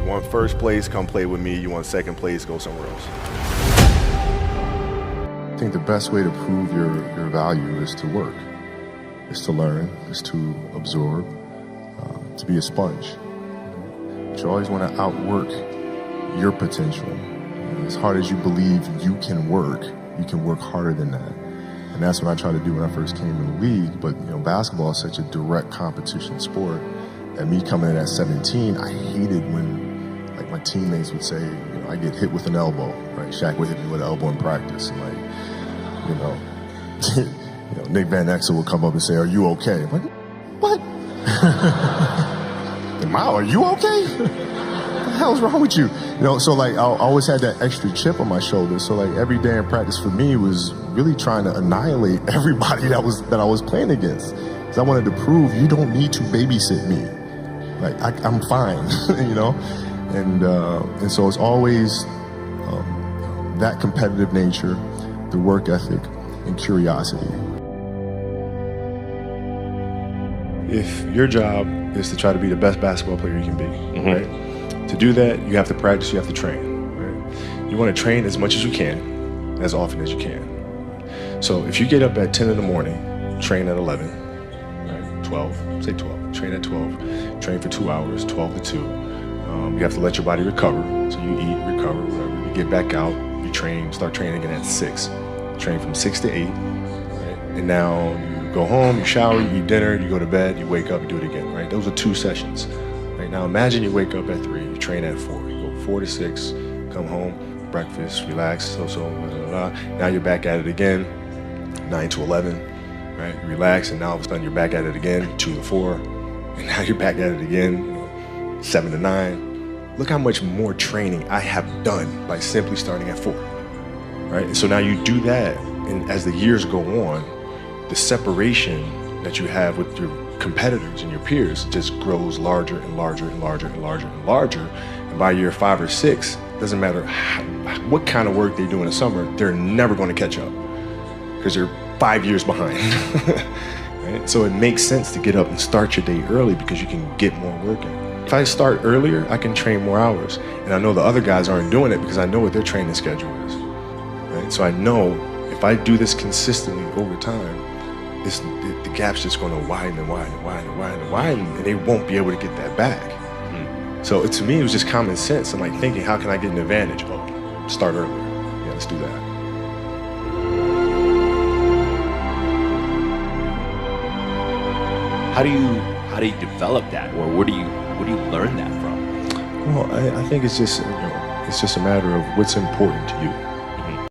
You want first place, come play with me. You want second place, go somewhere else. I think the best way to prove your value is to work, is to learn, is to absorb, to be a sponge. But you always want to outwork your potential. As hard as you believe you can work harder than that. And that's what I tried to do when I first came in the league. But basketball is such a direct competition sport that me coming in at 17, I hated when like my teammates would say, I get hit with an elbow, right? Shaq would hit me with an elbow in practice. And Nick Van Exel would come up and say, "Are you okay?" I'm like, what? Are you okay? What the hell's wrong with you? So like I always had that extra chip on my shoulder. So like every day in practice for me was really trying to annihilate everybody that I was playing against. Because I wanted to prove you don't need to babysit me. Like I'm fine, And so it's always that competitive nature, the work ethic, and curiosity. If your job is to try to be the best basketball player you can be, right? To do that, you have to practice, you have to train, right? You want to train as much as you can, as often as you can. So if you get up at 10 in the morning, train at 11, right? 12, say 12, train at 12, train for 2 hours, 12 to 2. You have to let your body recover. So you eat, recover, whatever. You get back out, you train, start training again at 6. Train from 6 to 8, right? And now you go home, you shower, you eat dinner, you go to bed, you wake up, you do it again, right? Those are 2 sessions. Right? Now imagine you wake up at 3, you train at 4, you go 4 to 6, come home, breakfast, relax, blah, blah, blah. Now you're back at it again, 9 to 11, right? You relax, and now all of a sudden you're back at it again, 2 to 4, and now you're back at it again, 7 to 9. Look how much more training I have done by simply starting at 4, right? And so now you do that, and as the years go on, the separation that you have with your competitors and your peers just grows larger and larger and larger and larger and larger. And by year 5 or 6, doesn't matter what kind of work they do in the summer, they're never going to catch up because they're 5 years behind. Right? So it makes sense to get up and start your day early because you can get more work in. If I start earlier, I can train more hours. And I know the other guys aren't doing it because I know what their training schedule is. Right? So I know if I do this consistently over time, the gap's just going to widen and widen and widen and widen and widen, and they won't be able to get that back. So to me, it was just common sense. I'm like thinking, how can I get an advantage? Oh, start earlier. Yeah, let's do that. How do you develop that, or where do you learn that from? Well, I think it's just a matter of what's important to you.